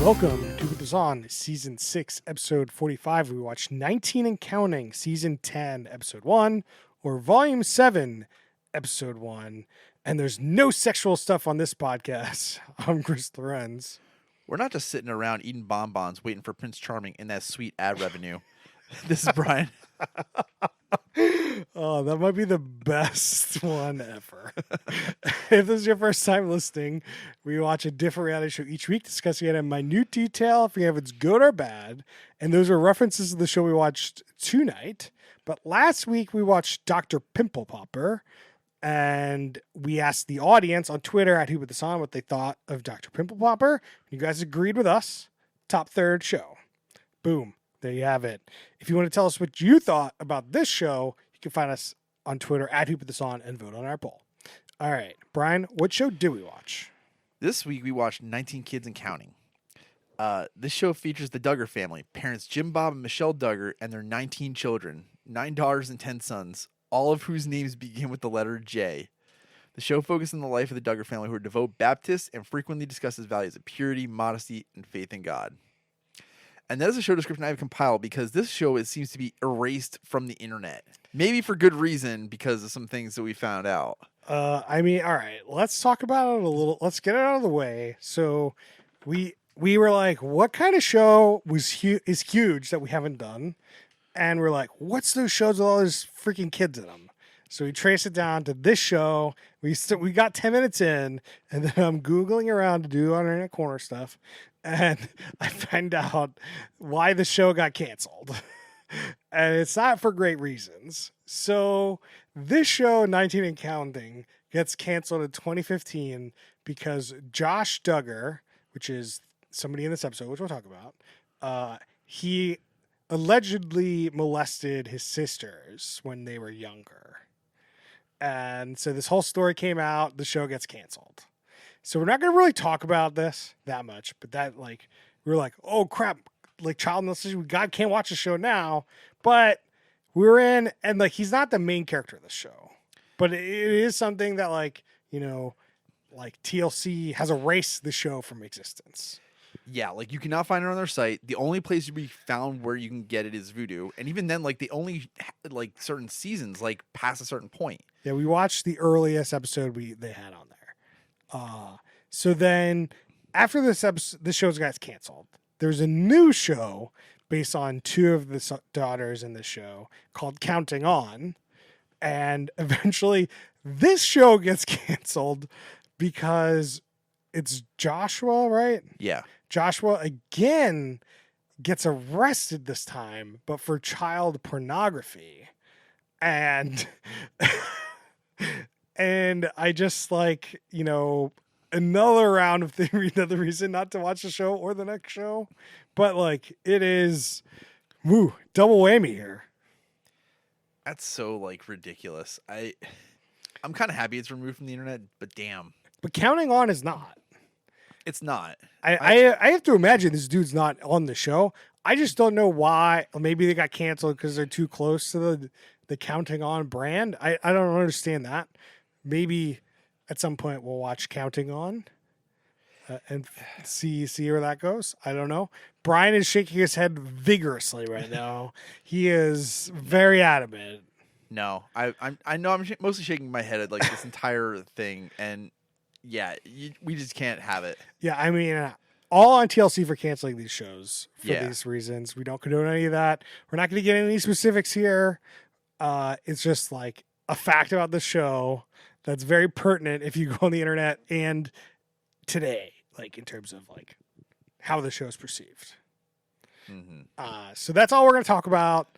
Welcome to Put This On, Season 6, Episode 45. We watched 19 and Counting, Season 10, Episode 1, or Volume 7, Episode 1. And there's no sexual stuff on this podcast. I'm Chris Lorenz. We're not just sitting around eating bonbons waiting for Prince Charming and that sweet ad revenue. This is Brian. Oh, that might be the best one ever. If this is your first time listening, we watch a different reality show each week, discussing it in minute detail, if it's good or bad. And those are references to the show we watched tonight. But last week, we watched Dr. Pimple Popper. And we asked the audience on Twitter at Who Put This On what they thought of Dr. Pimple Popper. You guys agreed with us. Top third show. Boom. There you have it. If you want to tell us what you thought about this show, you can find us on Twitter at Who Put This On and vote on our poll. All right, Brian, what show did we watch? This week we watched 19 Kids and Counting. This show features the Duggar family, parents Jim Bob and Michelle Duggar, and their 19 children, 9 daughters and 10 sons, all of whose names begin with the letter J. The show focuses on the life of the Duggar family, who are devout Baptists and frequently discusses values of purity, modesty, and faith in God. And that is a show description I've compiled because this show seems to be erased from the internet. Maybe for good reason because of some things that we found out. All right, let's talk about it a little. Let's get it out of the way. So we were like, what kind of show is huge that we haven't done? And we're like, what's those shows with all those freaking kids in them? So we trace it down to this show. We got 10 minutes in, and then I'm Googling around to do Internet Corner stuff. And I find out why the show got canceled. And it's not for great reasons. So this show, 19 and Counting, gets canceled in 2015 because Josh Duggar, which is somebody in this episode, which we'll talk about, he allegedly molested his sisters when they were younger. And so this whole story came out, the show gets canceled. So we're not going to really talk about this that much, but we're like, oh crap, child molestation, can't watch the show now. But we're in, and he's not the main character of the show, but it is something that TLC has erased the show from existence. Yeah, you cannot find it on their site. The only place to be found where you can get it is Vudu. And even then, they only, certain seasons, past a certain point. Yeah, we watched the earliest episode they had on there. So then, after this show got canceled, there's a new show based on two of the daughters in the show called Counting On. And eventually, this show gets canceled because it's Joshua, right? Yeah. Joshua again gets arrested this time, but for child pornography. And and I just another round of another reason not to watch the show or the next show. But it is double whammy here. That's so ridiculous. I'm kind of happy it's removed from the internet, but damn. But Counting On is not. It's not. I have to imagine this dude's not on the show. I just don't know why. Maybe they got canceled because they're too close to the Counting On brand. I don't understand that. Maybe at some point we'll watch Counting On and see where that goes. I don't know. Brian is shaking his head vigorously right now. He is very adamant. No, I know I'm mostly shaking my head at this entire thing, and yeah, we just can't have it. Yeah, all on TLC for canceling these shows for these reasons. We don't condone any of that. We're not going to get into any specifics here. It's just a fact about the show that's very pertinent if you go on the internet and today, in terms of how the show is perceived. Mm-hmm. So that's all we're going to talk about.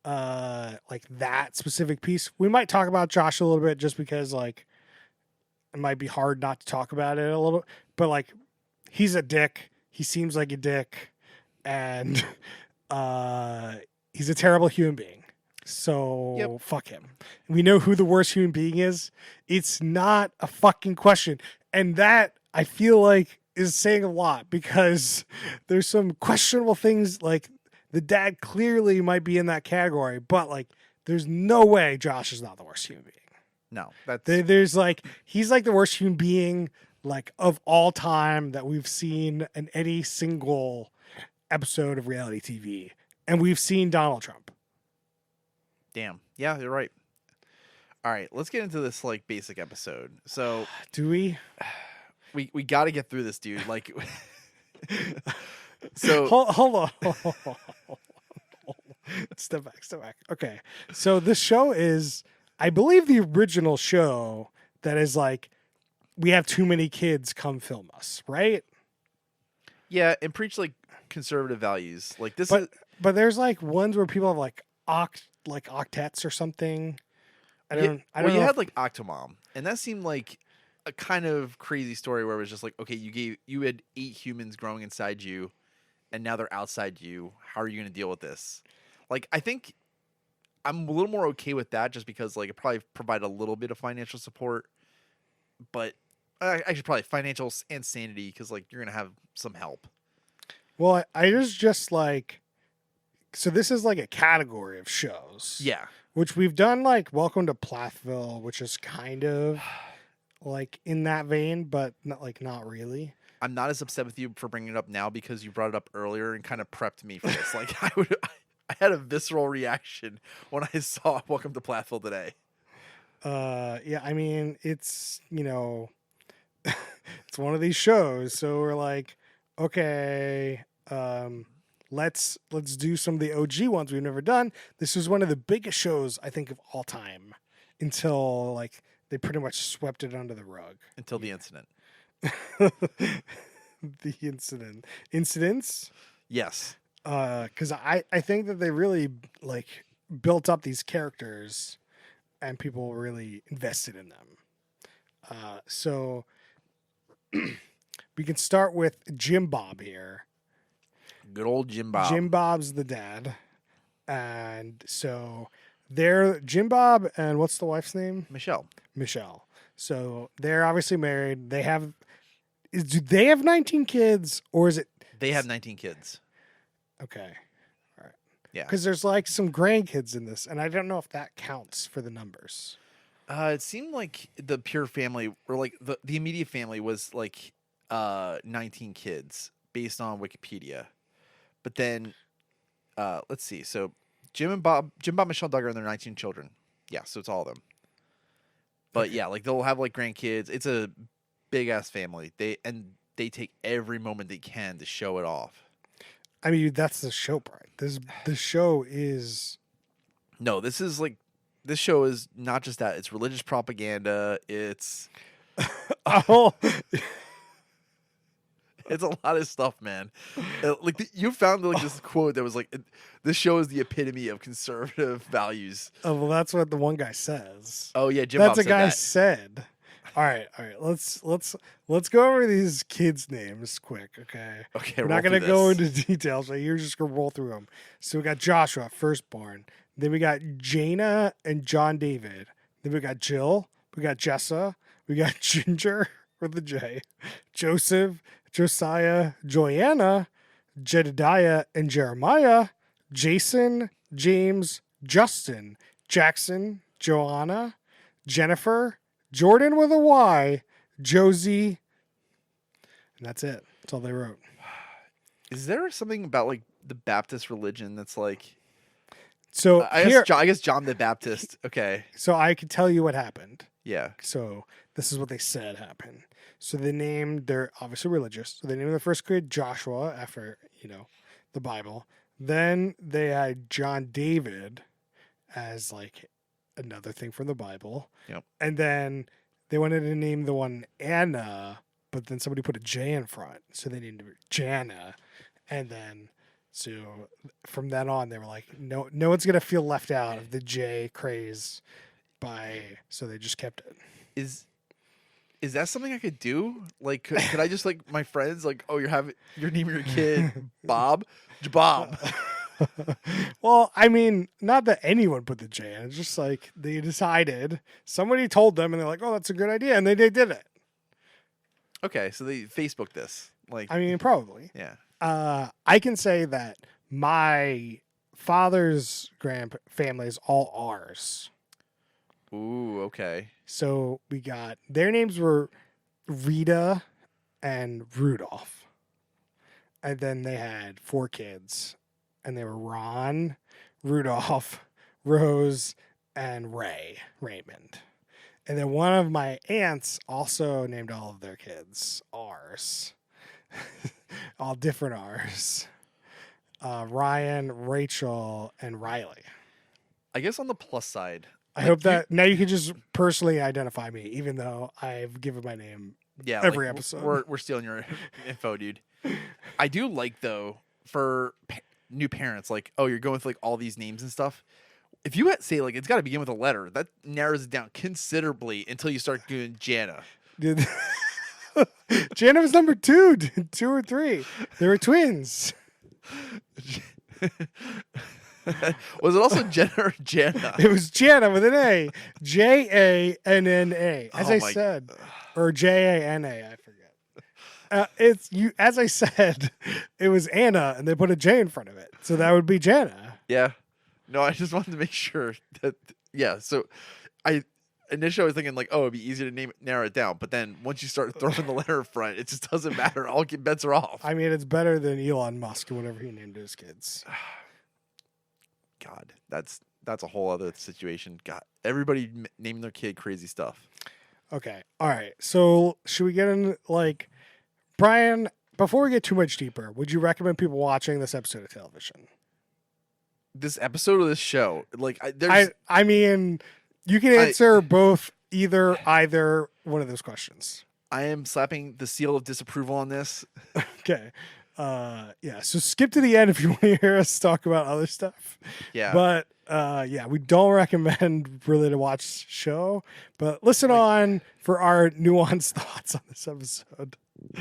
That specific piece. We might talk about Josh a little bit just because it might be hard not to talk about it a little, but he's a dick. He seems like a dick, and he's a terrible human being. So Fuck him. We know who the worst human being is. It's not a fucking question. And that I feel is saying a lot because there's some questionable things the dad clearly might be in that category, but there's no way Josh is not the worst human being. No, that's there's he's the worst human being like of all time that we've seen in any single episode of reality TV, and we've seen Donald Trump. Damn. Yeah, you're right. All right, let's get into this like basic episode. So Do we? we got to get through this, dude. Like, so Hold on. Step back. Okay. So this show is, I believe, the original show that is like, we have too many kids, come film us, right? yeah, and preach like conservative values. Like this But is but there's like ones where people have like octets or something. I don't well, you know. had like Octomom, and that seemed like a kind of crazy story where it was just like, okay, you had 8 humans growing inside you, and now they're outside you. How are you going to deal with this? Like, I think I'm a little more okay with that, just because like it probably provide a little bit of financial support, but actually probably financial and sanity, because like you're gonna have some help. Well, I was just like, so this is like a category of shows. Yeah, Which we've done, like Welcome to Plathville, which is kind of like in that vein, but not really. I'm not as upset with you for bringing it up now because you brought it up earlier and kind of prepped me for this. Like I had a visceral reaction when I saw Welcome to Plathville today. Yeah, I mean, it's, it's one of these shows, so we're like, okay, let's do some of the OG ones we've never done. This was one of the biggest shows I think of all time until like they pretty much swept it under the rug. Until the incident. The incidents, Yes. because I think that they really like built up these characters and people really invested in them. So we can start with Jim Bob here. Good old Jim Bob. Jim Bob's the dad, and so they're Jim Bob and what's the wife's name? Michelle. Michelle. So they're obviously married. Do they have 19 kids, or is it They have 19 kids. okay? All right. Yeah. Because there's like some grandkids in this, and I don't know if that counts for the numbers. It seemed like the pure family, or like the immediate family, was like 19 kids based on Wikipedia. But then, let's see. So Jim Bob, Michelle Duggar, and their 19 children. Yeah, so it's all of them. But Okay. yeah, like they'll have like grandkids. It's a big ass family. They take every moment they can to show it off. I mean, that's the show part. The show is No, this show is not just that. It's religious propaganda. It's oh it's a lot of stuff, man. You found like this quote that was like, "This show is the epitome of conservative values." oh well, that's what the one guy says. Oh yeah, Jim That's Bob a said guy that. said. All right. Let's go over these kids' names quick, okay? Okay, We're roll not going to through go this. into details, but you're just going to roll through them. So we got Joshua, firstborn. Then we got Jaina and John David. Then we got Jill. We got Jessa. We got Ginger with the J. Joseph, Josiah, Joanna, Jedediah and Jeremiah. Jason, James, Justin, Jackson, Joanna, Jennifer, Jordan with a Y, Josie, and that's it. That's all they wrote. Is there something about like the Baptist religion that's like? So I guess John the Baptist. Okay, so I could tell you what happened. yeah. So this is what they said happened. So they're obviously religious. So they named their first kid Joshua after, the Bible. Then they had John David as like another thing from the Bible. Yep. And then they wanted to name the one Anna, but then somebody put a J in front. So they named it Jana. And then so from then on they were like, no one's gonna feel left out of the J craze so they just kept it. Is that something I could do? Like, could I just like my friends like, oh, you're naming your kid Bob, Bob. Well, I mean, not that anyone put the J in. It's just like they decided. Somebody told them, and they're like, "Oh, that's a good idea," and they did it. Okay, so they Facebooked this. Like, I mean, probably. yeah. I can say that my father's family is all R's. Ooh, okay. So we got their names were Rita, and Rudolph. And then they had 4 kids, and they were Ron, Rudolph, Rose, and Raymond. And then one of my aunts also named all of their kids R's, all different R's. Ryan, Rachel, and Riley. I guess on the plus side, I hope that now you can just personally identify me, even though I've given my name every episode. We're stealing your info, dude. I do like though for new parents, like, oh, you're going with like all these names and stuff. If you say like it's got to begin with a letter, that narrows it down considerably until you start doing Jana. Dude, Jana was number 2, 2 or 3. They were twins. Was it also Jenna or Jana? It was Jana with an A, Janna, as Oh I my- said, or Jana. I forget. It's you. As I said, it was Anna, and they put a J in front of it, so that would be Jana. Yeah. No, I just wanted to make sure that So initially I was thinking like, oh, it'd be easier to narrow it down, but then once you start throwing the letter in front, it just doesn't matter. All bets are off. I mean, it's better than Elon Musk or whatever he named his kids. God, that's a whole other situation. God, everybody naming their kid crazy stuff. Okay, all right. So should we get in like Brian? Before we get too much deeper, would you recommend people watching this episode of television? This episode of this show, like, there's I mean, you can answer both either one of those questions. I am slapping the seal of disapproval on this. Okay. Yeah, so skip to the end if you want to hear us talk about other stuff. Yeah. But yeah, we don't recommend really to watch the show, but listen on for our nuanced thoughts on this episode.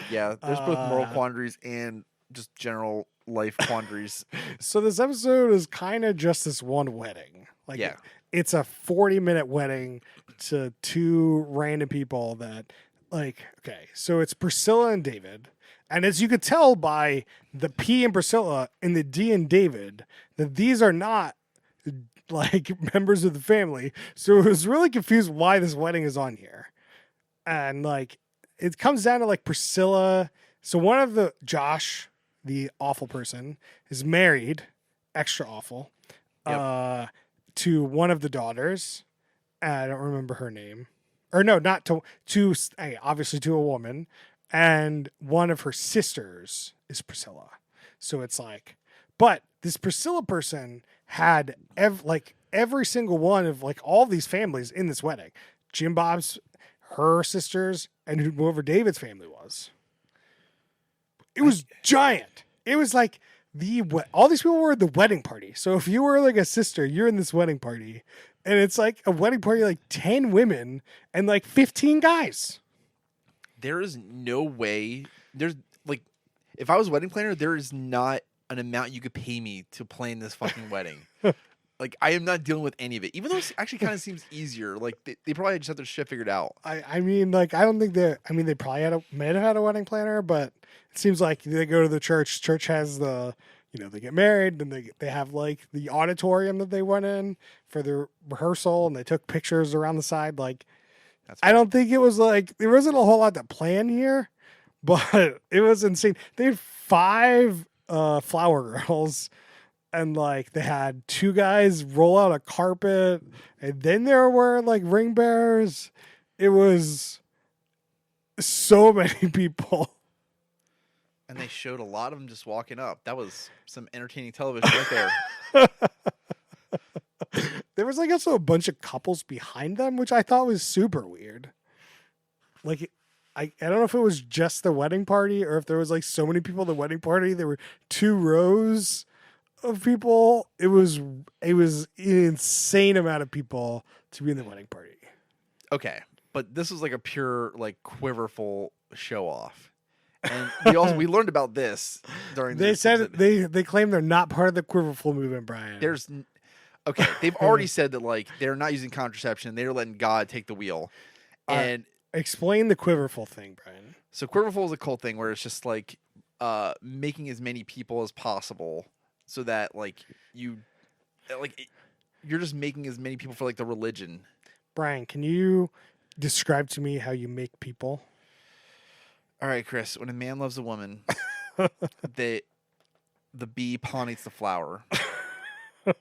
Yeah, there's both moral quandaries and just general life quandaries. So this episode is kind of just this one wedding. Like, Yeah. it's a 40-minute wedding to 2 random people that, like, okay, so it's Priscilla and David. And as you could tell by the P in Priscilla and the D in David, that these are not like members of the family. So it was really confused why this wedding is on here. And like, it comes down to like Priscilla. So one of Josh, the awful person, is married, extra awful, to one of the daughters. I don't remember her name. Or no, not to obviously to a woman. And one of her sisters is Priscilla. So it's like, but this Priscilla person had every single one of like all these families in this wedding. Jim Bob's, her sisters, and whoever David's family was. It was giant. It was like all these people were at the wedding party. So if you were like a sister, you're in this wedding party. And it's like a wedding party, like 10 women and like 15 guys. There is no way. There's like, if I was a wedding planner, there is not an amount you could pay me to plan this fucking wedding. Like, I am not dealing with any of it, even though it actually kind of seems easier. Like, they probably just have their shit figured out. I mean, like, I don't think they probably might have had a wedding planner, but it seems like they go to the church. Church has they get married, then they have like the auditorium that they went in for the rehearsal, and they took pictures around the side. Like, I don't think it was like, there wasn't a whole lot to plan here, but it was insane. They had 5 flower girls, and like they had 2 guys roll out a carpet, and then there were like ring bearers. It was so many people. And they showed a lot of them just walking up. That was some entertaining television right there. There was like also a bunch of couples behind them, which I thought was super weird. Like, I don't know if it was just the wedding party or if there was like so many people at the wedding party. There were 2 rows of people. It was an insane amount of people to be in the wedding party. Okay, but this was like a pure like quiverful show off. And we learned about this during They this said exhibit. they claim they're not part of the Quiverful movement, Brian. Okay, they've already said that like they're not using contraception. They're letting God take the wheel. And explain the Quiverful thing, Brian. so Quiverful is a cult thing where it's just like making as many people as possible so that like you're just making as many people for like the religion. Brian, can you describe to me how you make people? All right, Chris. When a man loves a woman, they the bee pollinates the flower, and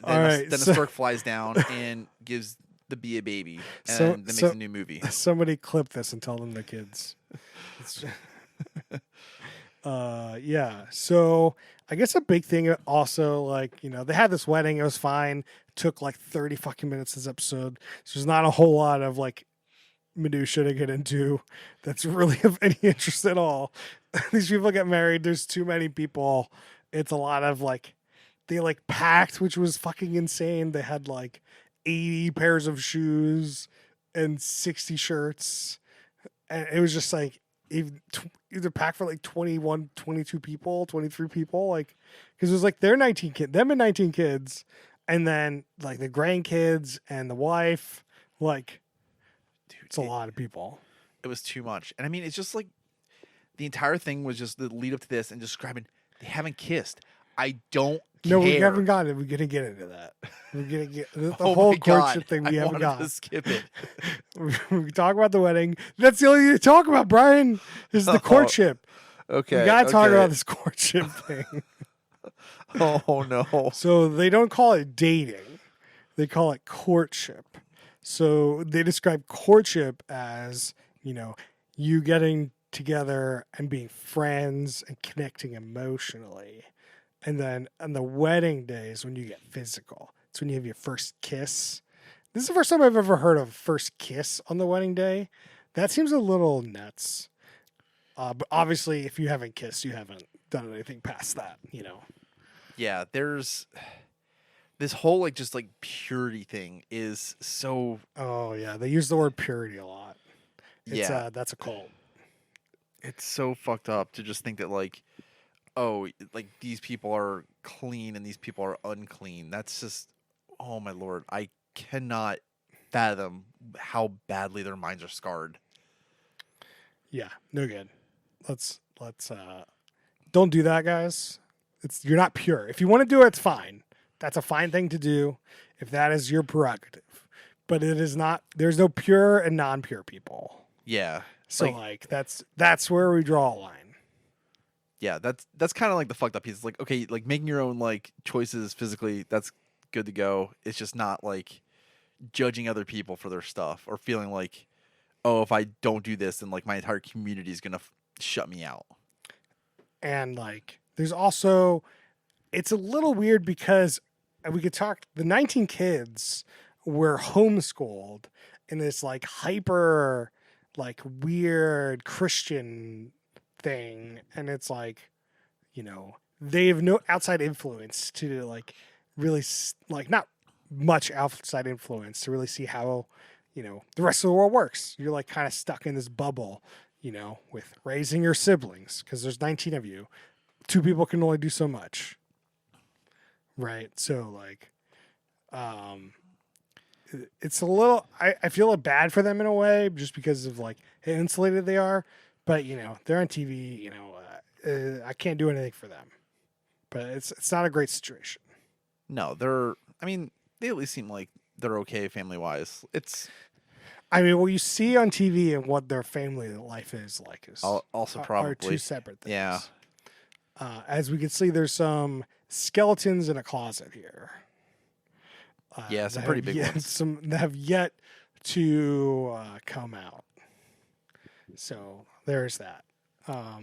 All right, then a so stork flies down and gives the bee a baby, so and then makes so a new movie. somebody clip this and tell them the kids. It's- yeah. So I guess a big thing also, like, they had this wedding, it was fine. Took like 30 fucking minutes this episode. So there's not a whole lot of like minutia to get into that's really of any interest at all. These people get married, there's too many people. It's a lot of like they like packed, which was fucking insane. They had like 80 pairs of shoes and 60 shirts. And it was just like either packed for like 21, 22 people, 23 people, like because it was like their 19 kids, them and 19 kids, and then like the grandkids and the wife, like Dude, it's a lot of people. it was too much. And I mean, it's just like the entire thing was just the lead up to this and describing they haven't kissed. I don't care. No, we haven't got it. We're gonna get into that. We're gonna get the Oh whole my God, courtship thing. We I haven't wanted got. to skip it. We talk about the wedding. That's the only thing to talk about, Brian. Is the courtship. Okay. We gotta talk okay. about this courtship thing. Oh no. So they don't call it dating; they call it courtship. So they describe courtship as you getting together and being friends and connecting emotionally. And then on the wedding day is when you get physical. It's when you have your first kiss. This is the first time I've ever heard of first kiss on the wedding day. That seems a little nuts. But obviously, if you haven't kissed, you haven't done anything past that, Yeah, there's this whole like just like purity thing is so Oh, yeah. They use the word purity a lot. yeah, That's a cult. it's so fucked up to just think that like oh like these people are clean and these people are unclean. That's just oh my lord, I cannot fathom how badly their minds are scarred. Yeah, no good. Let's don't do that, guys. You're not pure. If you want to do it, it's fine. That's a fine thing to do if that is your prerogative. But it is not. There's no pure and non-pure people. Yeah. So that's where we draw a line. Yeah, that's kind of like the fucked up piece. It's like, okay, like making your own like choices physically, that's good to go. It's just not like judging other people for their stuff or feeling like, oh, if I don't do this, then like my entire community is gonna shut me out. And like, there's also, it's a little weird because we could talk. The 19 kids were homeschooled in this like hyper, like weird Christian thing, and it's like they have no outside influence to like really like not much outside influence to really see how the rest of the world works. You're like kind of stuck in this bubble with raising your siblings because there's 19 of you. 2 people can only do so much, right? So like it's a little I feel bad for them in a way just because of like how insulated they are. But they're on TV. I can't do anything for them. But it's not a great situation. No, I mean, they at least seem like they're okay family wise. I mean, what you see on TV and what their family life is like is Also are probably 2 separate things. Yeah. As we can see, there's some skeletons in a closet here. Yeah, some that pretty have big yet, ones. Some that have yet to come out. So there's that. Yeah,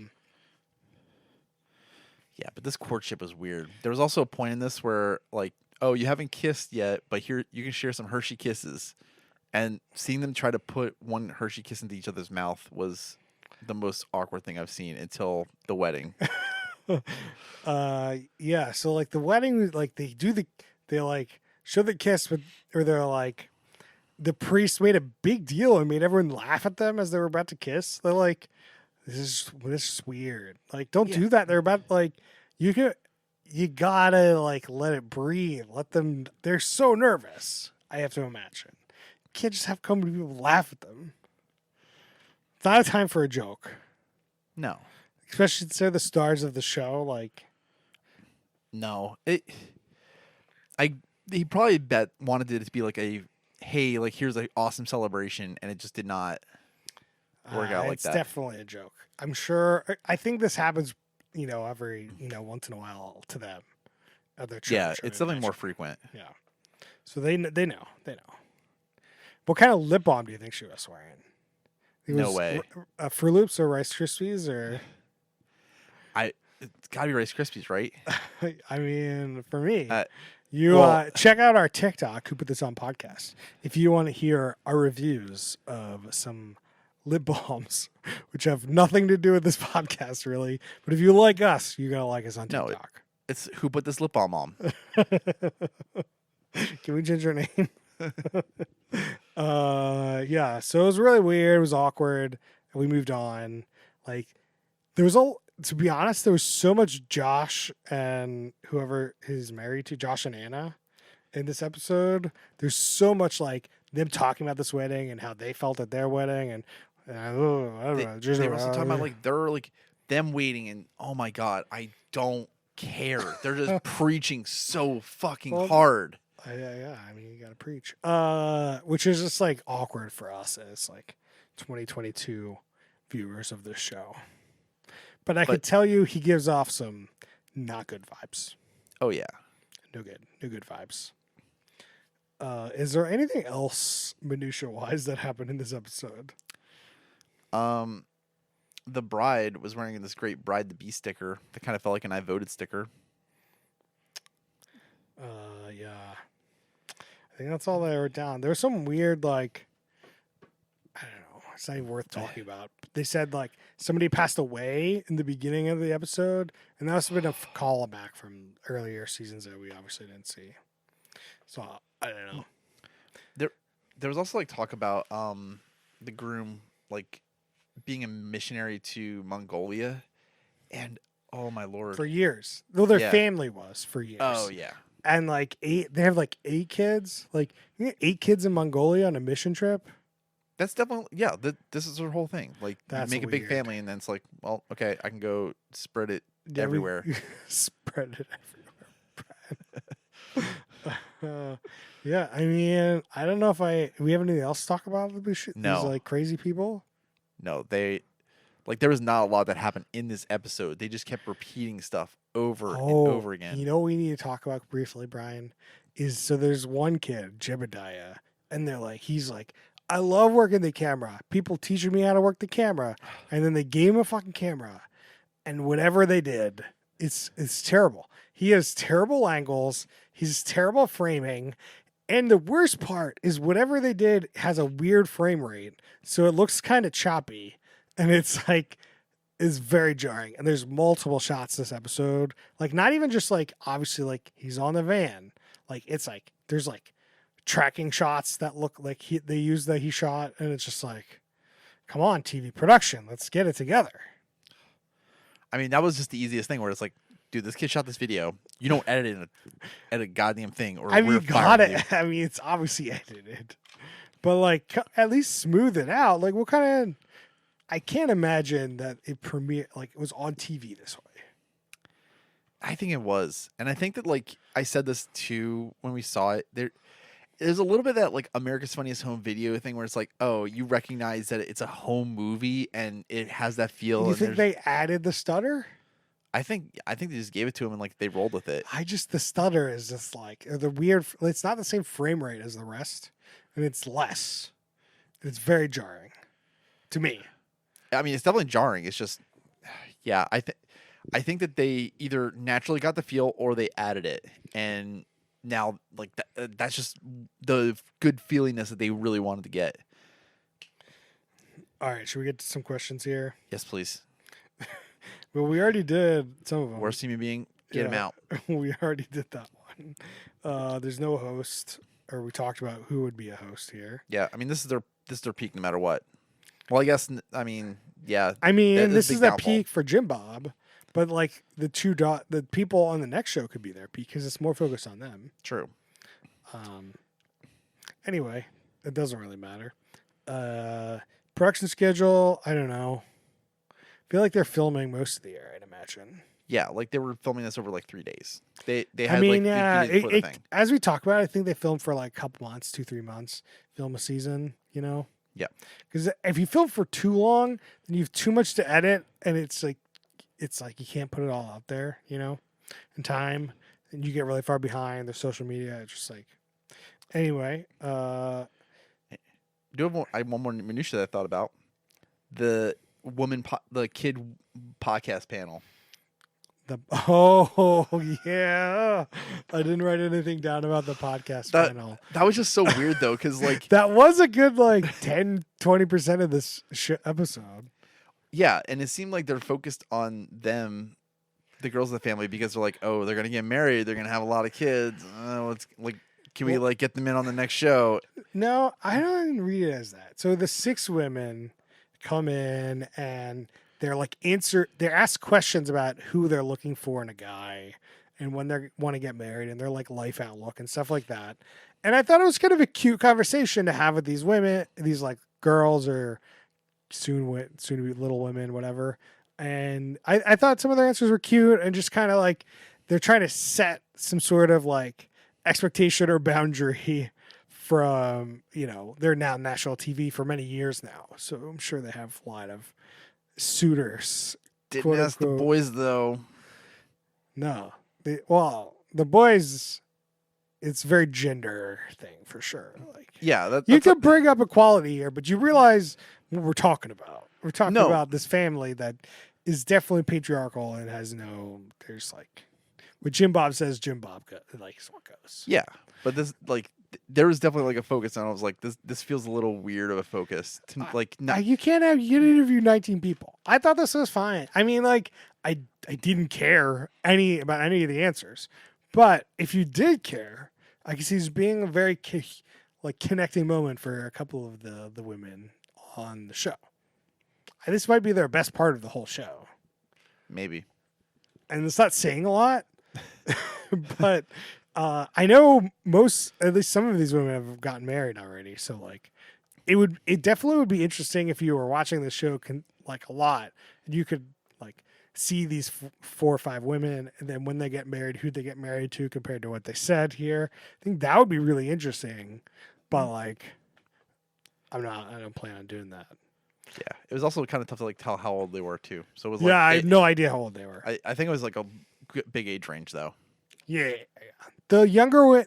but this courtship is weird. There was also a point in this where like, oh, you haven't kissed yet, but here you can share some Hershey kisses. And seeing them try to put one Hershey kiss into each other's mouth was the most awkward thing I've seen until the wedding. Yeah. So like the wedding, like they like show the kiss, or they're like, the priest made a big deal and made everyone laugh at them as they were about to kiss. They're like, this is weird. Like, don't do that. They're about like, you gotta like let it breathe. Let them. They're so nervous. I have to imagine. You can't just have come to people laugh at them. It's not a time for a joke. No. Especially since they're the stars of the show. Like, No. He probably wanted it to be like a hey, like here's an awesome celebration, and it just did not. work out like it's that. definitely a joke. I'm sure. I think this happens, every once in a while to them at their church. Yeah, I it's would something more imagine. frequent. Yeah. So they know. What kind of lip balm do you think she was wearing? It No was way. Fruit Loops or Rice Krispies or? It's gotta be Rice Krispies, right? I mean, for me, Uh, you well- check out our TikTok. Who put this on podcast? If you want to hear our reviews of some lip balms, which have nothing to do with this podcast, really. But if you like us, you're gonna like us on No, TikTok. It's who put this lip balm on. Can we change our name? Yeah. So it was really weird. It was awkward, and we moved on. Like, to be honest, there was so much Josh and whoever he's married to, Josh and Anna, in this episode. There's so much like them talking about this wedding and how they felt at their wedding, and I don't know. They were also talking about like they're like them waiting, and oh my god, I don't care. They're just preaching so fucking Well, hard. yeah. I mean, you gotta preach. Which is just like awkward for us as like 2022 viewers of this show. But I could tell you, he gives off some not good vibes. Oh yeah. No good vibes. Is there anything else minutia wise that happened in this episode? The bride was wearing this great Bride to Be sticker that kind of felt like an I voted sticker. Yeah. I think that's all they wrote down. There was some weird, like, I don't know. It's not even worth talking about. They said, like, somebody passed away in the beginning of the episode, and that must have been a callback from earlier seasons that we obviously didn't see. So, I don't know. There was also like talk about the groom like being a missionary to Mongolia, and oh my lord, For years. Well, their Yeah. family was for years. oh yeah, And, like, they have, like, 8 kids. Like, you get 8 kids in Mongolia on a mission trip. that's definitely yeah. This is her whole thing. Like That's you make a big weird. family, and then it's like, well, okay, I can go spread it Yeah, everywhere. Spread it everywhere. Yeah, I mean, I don't know if we have anything else to talk about with these No. like crazy people. No, there was not a lot that happened in this episode. They just kept repeating stuff over and over again. You know what we need to talk about briefly, Brian, is so there's one kid, Jebediah, and he's like, I love working the camera. People teaching me how to work the camera. And then they gave him a fucking camera. And whatever they did, it's terrible. He has terrible angles. He's terrible framing. And the worst part is whatever they did has a weird frame rate. So it looks kind of choppy. And it's like, it's very jarring. And there's multiple shots this episode. Like, not even just like, obviously, like he's on the van. Like, it's like, there's like tracking shots that look like they use that he shot. And it's just like, come on, TV production, let's get it together. I mean, that was just the easiest thing where it's like, dude, this kid shot this video. You don't edit it in a goddamn thing, or I mean, we're got firing you. it. I mean, it's obviously edited, but like, at least smooth it out. Like, what kind of? I can't imagine that it premiered like it was on TV this way. I think it was, and I think that like I said this too when we saw it. There's a little bit of that like America's Funniest Home Video thing where it's like, oh, you recognize that it's a home movie and it has that feel. You and think there's- they added the stutter? I think they just gave it to him and like they rolled with it. The stutter is just like the weird. It's not the same frame rate as the rest, and it's less. It's very jarring to me. I mean, it's definitely jarring. It's just, yeah, I think that they either naturally got the feel or they added it, and now like that's just the good feelingness that they really wanted to get. All right, should we get to some questions here? Yes, please. Well, we already did some of them. Worst human being, get him Yeah. out. We already did that one. There's no host, or we talked about who would be a host here. Yeah, I mean this is their peak no matter what. Well, I guess I mean yeah. I mean, That is this big is the downfall. peak for Jim Bob, but like the people on the next show could be their peak because it's more focused on them. True. Anyway, it doesn't really matter. Production schedule, I don't know. I feel like they're filming most of the year, I'd imagine. Yeah, like they were filming this over like 3 days. They I had mean, like yeah, the for the thing. as we talk about it, I think they filmed for like a couple months, 2-3 months, film a season, you know? Yeah. Because if you film for too long, then you have too much to edit, and it's like you can't put it all out there, in time, and you get really far behind. The social media, it's just like anyway. Do have I have one more minutia that I thought about the the kid podcast panel. Oh yeah, I didn't write anything down about the podcast panel. That was just so weird though, because like that was a good 10-20% of this episode. Yeah, and it seemed like they're focused on them, the girls of the family, because they're like, oh, they're gonna get married, they're gonna have a lot of kids. It's like, can we get them in on the next show? No, I don't even read it as that. So the 6 women come in and they're they're asked questions about who they're looking for in a guy and when they want to get married and their life outlook and stuff like that. And I thought it was kind of a cute conversation to have with these women, these girls or soon to be little women, whatever. And I thought some of their answers were cute and just kind of they're trying to set some sort of expectation or boundary from, they're now national TV for many years now. So I'm sure they have a lot of suitors. Didn't ask the boys though. No. The boys, it's a very gender thing for sure. You could bring up equality here, but you realize what we're talking about. We're talking about this family that is definitely patriarchal and has there's what Jim Bob says, Jim Bob is what goes. Yeah. But this there was definitely a focus on it. I was like, this feels a little weird of a focus. You can't interview 19 people. I thought this was fine. I mean, I didn't care about any of the answers. But if you did care, I can see this being a very connecting moment for a couple of the women on the show. And this might be their best part of the whole show. Maybe. And it's not saying a lot, but I know at least some of these women have gotten married already. So it definitely would be interesting if you were watching the show a lot and you could see these 4 or 5 women and then when they get married, who they get married to compared to what they said here. I think that would be really interesting, but I don't plan on doing that. Yeah, it was also kind of tough to tell how old they were too. So it was I had no idea how old they were. I think it was a big age range though. Yeah, the younger one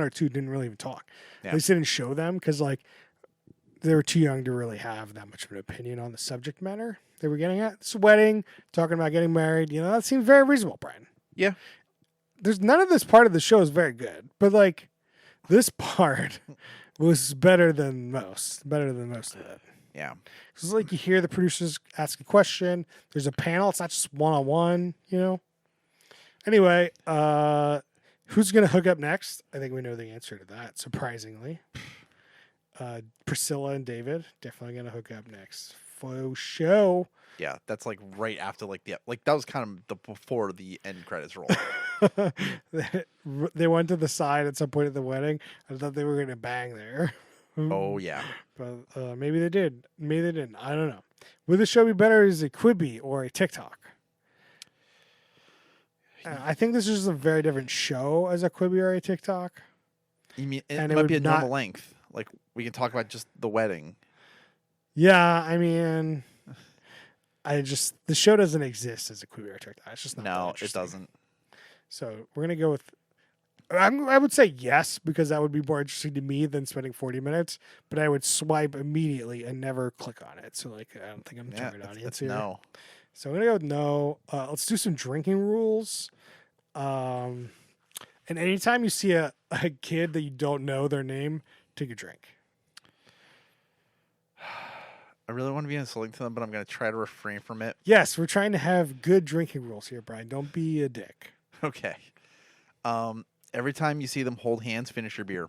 or two didn't really even talk. Yeah. They didn't show them because they were too young to really have that much of an opinion on the subject matter they were getting at. This wedding, talking about getting married, that seems very reasonable, Brian. Yeah, there's none of this part of the show is very good, but this part was better than most of it. Yeah. It's you hear the producers ask a question. There's a panel. It's not just one-on-one, Anyway, who's going to hook up next? I think we know the answer to that, surprisingly. Priscilla and David definitely going to hook up next. Faux show. Yeah, that's right after that was kind of the before the end credits roll. They went to the side at some point at the wedding. I thought they were going to bang there. Oh, yeah. But maybe they did. Maybe they didn't. I don't know. Would the show be better as a Quibi or a TikTok? I think this is a very different show as a Quibi or a TikTok. You mean it might be a normal length? We can talk about just the wedding. Yeah, I mean, the show doesn't exist as a Quibi or TikTok. It's just not. No, it doesn't. So we're gonna go with. I would say yes because that would be more interesting to me than spending 40 minutes. But I would swipe immediately and never click on it. So I don't think I'm a target audience here. No. So I'm gonna go with no. Let's do some drinking rules. And anytime you see a kid that you don't know their name, take a drink. I really want to be insulting to them, but I'm going to try to refrain from it. Yes, we're trying to have good drinking rules here, Brian. Don't be a dick. Okay. Every time you see them hold hands, finish your beer.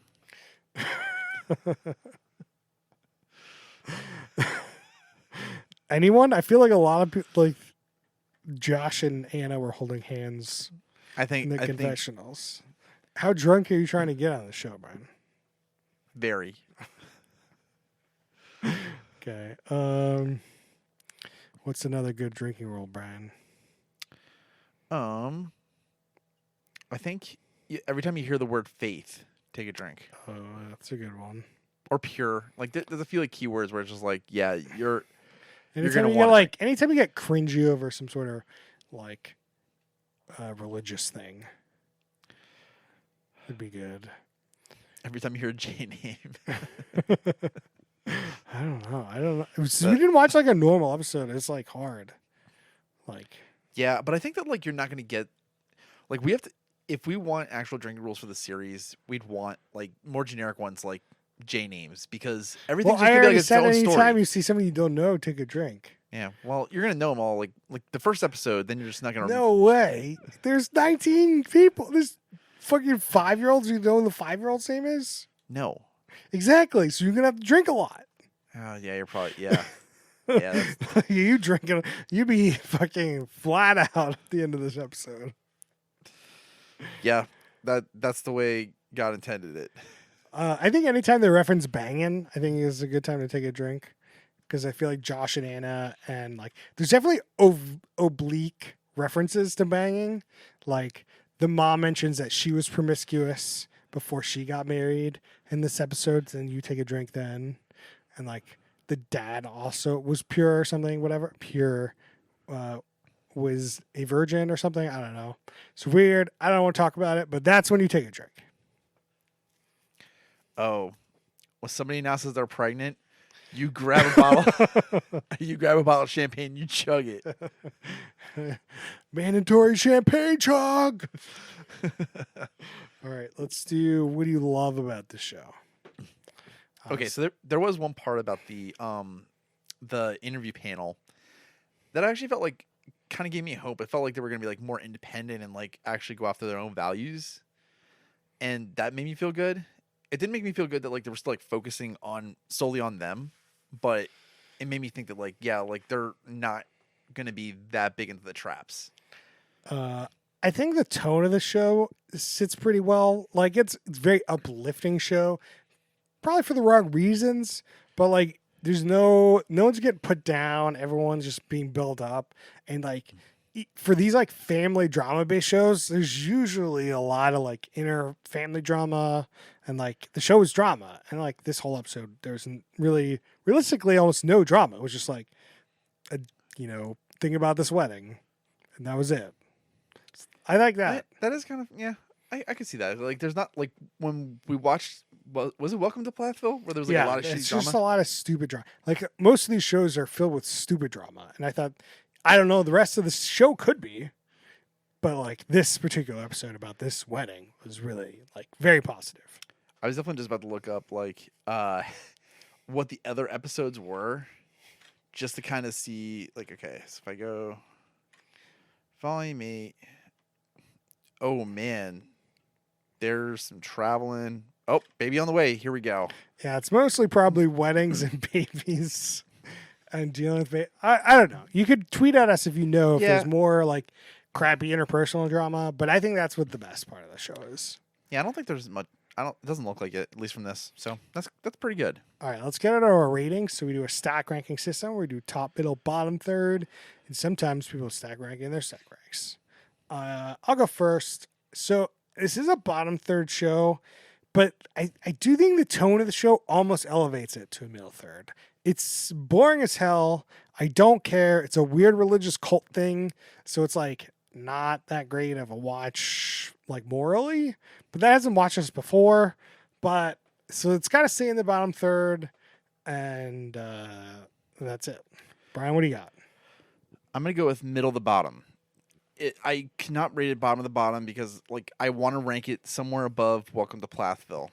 Anyone? I feel like a lot of people, Josh and Anna were holding hands in the confessionals. How drunk are you trying to get on the show, Brian? Very. Okay. What's another good drinking rule, Brian? I think every time you hear the word faith, take a drink. Oh, that's a good one. or pure. Like there's a few like keywords where it's just like, yeah, you're Anytime gonna you get want like, anytime you get cringy over some sort of like religious thing, it'd be good. every time you hear a J name. I don't know. We didn't watch like a normal episode. It's like hard. Like, Yeah, but I think that like you're not gonna get like we have to if we want actual drinking rules for the series, we'd want like more generic ones like J names because everything's well, just I gonna be already like its said own anytime story. you see something you don't know, take a drink. Yeah, well, you're gonna know them all like the first episode. Then you're just not gonna. No way. There's 19 people. There's fucking 5-year-olds. You know what the 5-year-old's name is? No. Exactly. So you're gonna have to drink a lot. Oh yeah, you're probably yeah. Yeah, that's, You drinking? You be fucking flat out at the end of this episode. yeah. That's the way God intended it. I think anytime they reference banging, I think is a good time to take a drink because I feel like Josh and Anna and like there's definitely oblique references to banging. Like the mom mentions that she was promiscuous before she got married in this episode, and you take a drink then, and like the dad also was pure or something, whatever pure. Was a virgin or something. I don't know. It's weird. I don't want to talk about it, but that's when you take a drink. Oh, when somebody announces they're pregnant, you grab a bottle. You grab a bottle of champagne. You chug it. Mandatory champagne chug. All right, let's do. What do you love about the show? Okay, so there was one part about the interview panel that I actually felt like kind of gave me hope. It felt like they were going to be like more independent and like actually go after their own values, and that made me feel good. It didn't make me feel good that like they were still like focusing on solely on them, but it made me think that like yeah, like they're not going to be that big into the traps. I think the tone of the show sits pretty well. Like it's very uplifting show, probably for the wrong reasons, but like there's no one's getting put down. Everyone's just being built up, and like for these like family drama based shows, there's usually a lot of like inner family drama, and like the show is drama, and like this whole episode there's really realistically almost no drama. It was just like a thing about this wedding, and that was it. I like that. That is kind of yeah. I could see that. Like, there's not like when we watched. Was it Welcome to Plathville where there was like a lot of shitty it's drama? just a lot of stupid drama. Like most of these shows are filled with stupid drama, and I thought, I don't know, the rest of the show could be, but like this particular episode about this wedding was really like very positive. I was definitely just about to look up like what the other episodes were, just to kind of see like okay, so if I go volume 8, oh man, there's some traveling. Oh, baby on the way. Here we go. Yeah, it's mostly probably weddings and babies and dealing with. I don't know. You could tweet at us if you know if there's more like crappy interpersonal drama, but I think that's what the best part of the show is. Yeah, I don't think there's much. It doesn't look like it, at least from this. So that's pretty good. All right, let's get into our ratings. So we do a stack ranking system. We do top, middle, bottom, third, and sometimes people stack ranking their stack ranks. I'll go first. So this is a bottom third show, but I do think the tone of the show almost elevates it to a middle third. It's boring as hell. I don't care. It's a weird religious cult thing, so it's like not that great of a watch, like morally. But that hasn't watched this before. But so it's got to stay in the bottom third, and that's it. Brian, what do you got? I'm gonna go with middle to bottom. I cannot rate it bottom of the bottom because like I want to rank it somewhere above Welcome to Plathville.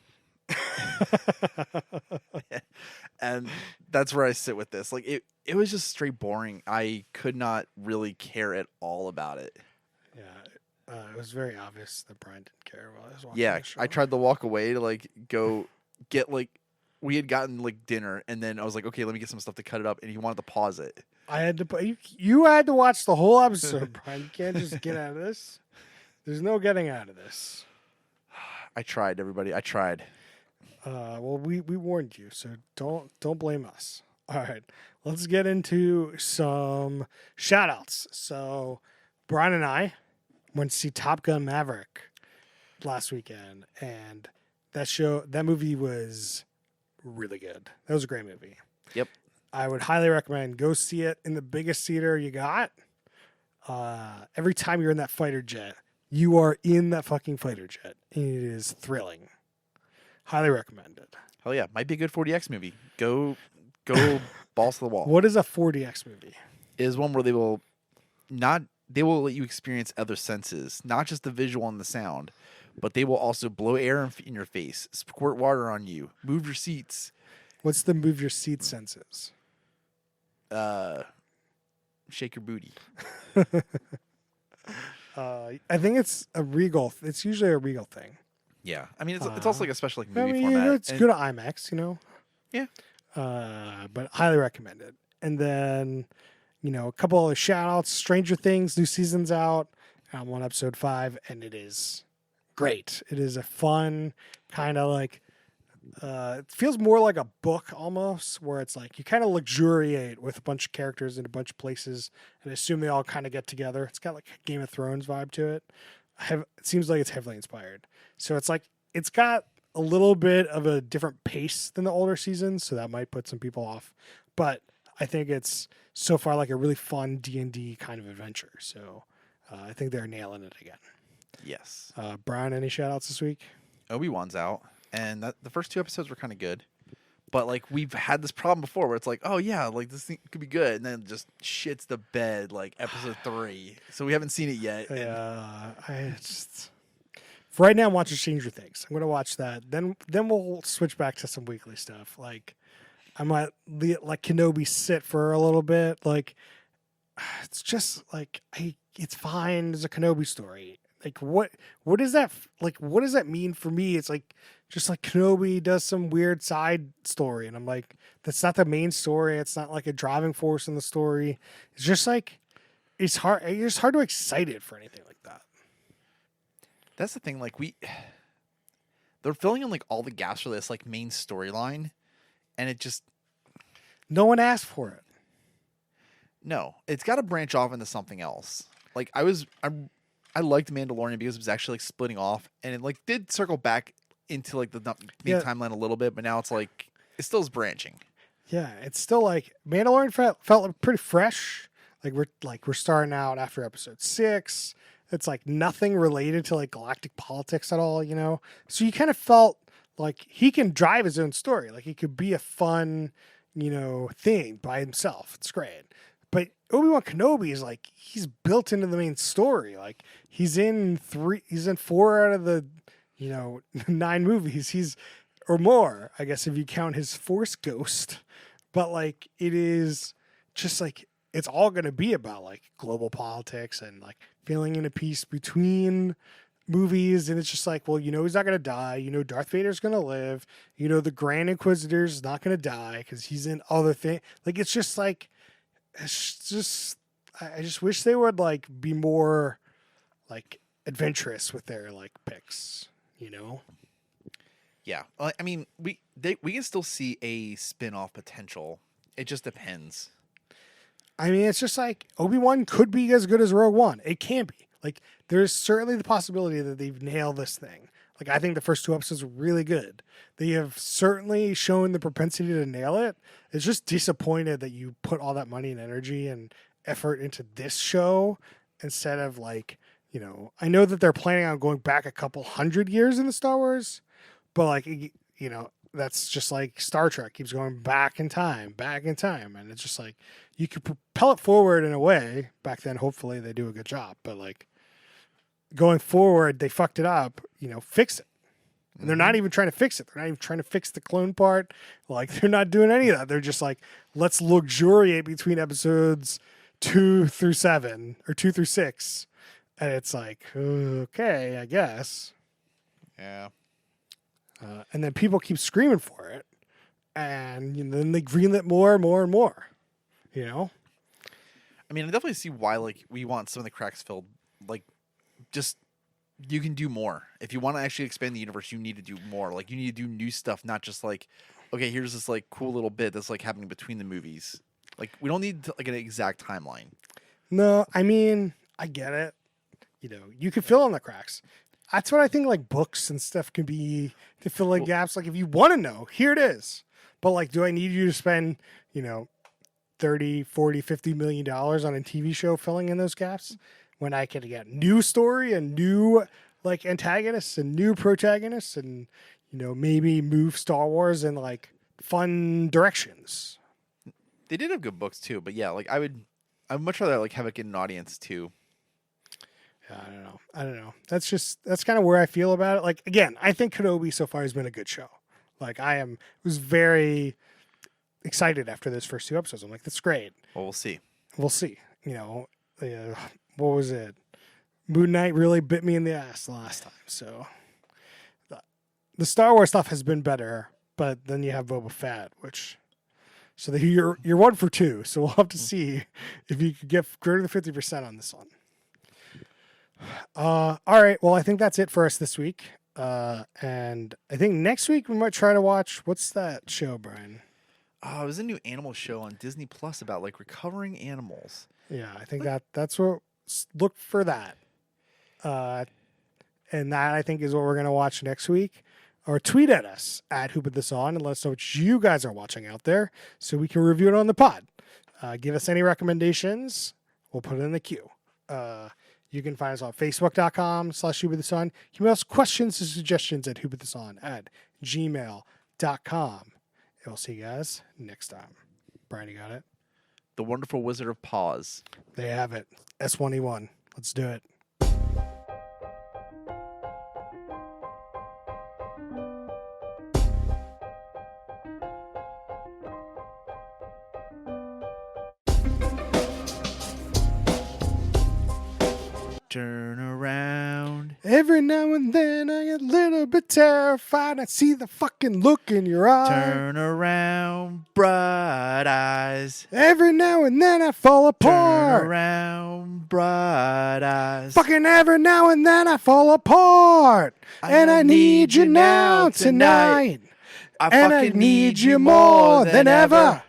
And that's where I sit with this. Like it was just straight boring. I could not really care at all about it. Yeah, it was very obvious that Brian didn't care while I was watching. Yeah, the show. I tried to walk away to like go get like we had gotten like dinner, and then I was like, okay, let me get some stuff to cut it up, and he wanted to pause it. I had to. You had to watch the whole episode, Brian. You can't just get out of this. There's no getting out of this. I tried, everybody. I tried. Well, we warned you, so don't blame us. All right, let's get into some shout outs. So, Brian and I went to see Top Gun Maverick last weekend, and that movie was really good. That was a great movie. Yep. I would highly recommend go see it in the biggest theater you got. Every time you're in that fighter jet, you are in that fucking fighter jet. And it is thrilling. Highly recommended. Hell yeah. Might be a good 4DX movie. Go balls to the wall. What is a 4DX movie? It is one where they will let you experience other senses, not just the visual and the sound, but they will also blow air in your face, squirt water on you, move your seats. What's the move your seat senses? Shake your booty. I think it's a Regal. It's usually a Regal thing. Yeah. I mean, it's also like a special like movie I mean, format. it's good at IMAX, you know? Yeah. But highly recommended. And then, a couple of shout outs. Stranger Things, new season's out. I'm on episode 5, and it is great. It is a fun kind of like, it feels more like a book almost, where it's like you kind of luxuriate with a bunch of characters in a bunch of places, and I assume they all kind of get together. It's got like a Game of Thrones vibe to it. It seems like it's heavily inspired. So it's like, it's got a little bit of a different pace than the older seasons, so that might put some people off. But I think it's so far like a really fun D&D kind of adventure. So I think they're nailing it again. Yes. Brian, any shout outs this week? Obi-Wan's out, and the first 2 episodes were kind of good. But like we've had this problem before where it's like, oh yeah, like this thing could be good, and then it just shits the bed like episode 3. So we haven't seen it yet. Yeah, for right now I'm watching Stranger Things. I'm gonna watch that. Then we'll switch back to some weekly stuff. Like I might let Kenobi sit for a little bit. Like it's just like it's fine as a Kenobi story. Like what is that like? What does that mean for me? It's like just like Kenobi does some weird side story, and I'm like, that's not the main story. It's not like a driving force in the story. It's just like it's hard. It's hard to excite it for anything like that. That's the thing. Like they're filling in like all the gaps for this like main storyline, and it just no one asked for it. No, it's got to branch off into something else. Like I liked Mandalorian because it was actually like splitting off, and it like did circle back into like the main timeline a little bit, but now it's like it still is branching. Yeah, it's still like Mandalorian felt pretty fresh. Like we're starting out after episode 6. It's like nothing related to like galactic politics at all, So you kind of felt like he can drive his own story. Like he could be a fun, thing by himself. It's great. But Obi-Wan Kenobi is like he's built into the main story. Like he's in 4 out of the 9 movies. Or more, I guess, if you count his Force ghost. But like it is just like it's all going to be about like global politics and like feeling in a peace between movies. And it's just like, well, he's not going to die. Darth Vader's going to live. The Grand Inquisitor's not going to die because he's in other things. Like it's just like. It's just I just wish they would like be more like adventurous with their like picks, Yeah, I mean we can still see a spin-off potential. It just depends. I mean, it's just like Obi-Wan could be as good as Rogue One. It can be. Like there's certainly the possibility that they've nailed this thing. Like I think the first 2 episodes were really good. They have certainly shown the propensity to nail it. It's just disappointed that you put all that money and energy and effort into this show instead of like, I know that they're planning on going back a couple hundred years in the Star Wars, but like, that's just like Star Trek keeps going back in time. And it's just like, you could propel it forward in a way. Back then, hopefully they do a good job, but like, going forward, they fucked it up, fix it. And they're not even trying to fix it. They're not even trying to fix the clone part. Like, they're not doing any of that. They're just like, let's luxuriate between episodes 2 through 7 or 2 through 6. And it's like, okay, I guess. Yeah. And then people keep screaming for it. And then they greenlit more and more and more, I mean, I definitely see why, like, we want some of the cracks filled. Like, just you can do more. If you want to actually expand the universe, you need to do more. Like you need to do new stuff, not just like, okay, here's this like cool little bit that's like happening between the movies. Like we don't need like an exact timeline. No, I mean, I get it. You can fill in the cracks. That's what I think like books and stuff can be to fill in gaps. Like if you want to know, here it is. But like, do I need you to spend, 30, 40, 50 million dollars on a TV show filling in those gaps when I could get new story and new like antagonists and new protagonists and maybe move Star Wars in like fun directions. They did have good books too, but yeah, like I'd much rather like have it get an audience too. I don't know. That's kind of where I feel about it. Like again, I think Kenobi so far has been a good show. Like was very excited after those first 2 episodes. I'm like, that's great. Well, we'll see. We'll see. What was it? Moon Knight really bit me in the ass the last time. So the Star Wars stuff has been better, but then you have Boba Fett, so you're 1 for 2. So we'll have to see if you could get greater than 50% on this one. All right. Well, I think that's it for us this week. And I think next week we might try to watch, what's that show, Brian? It was a new animal show on Disney Plus about like recovering animals. Yeah, I think that's what, look for that. And that I think is what we're going to watch next week. Or tweet at us at Who Put This On and let us know what you guys are watching out there so we can review it on the pod. Give us any recommendations. We'll put it in the queue. You can find us on Facebook.com/WhoPutThisOn. You can mail us questions and suggestions at WhoPutThisOn@gmail.com. And we'll see you guys next time. Brian, you got it? The Wonderful Wizard of Pause. They have it. S1E1. Let's do it. Turn around. Every now and then I get a little bit terrified. I see the fucking look in your eye. Turn around, bright eyes. Every now and then I fall apart. Turn around, bright eyes. Fucking every now and then I fall apart. And I need you now tonight. I need you more than ever.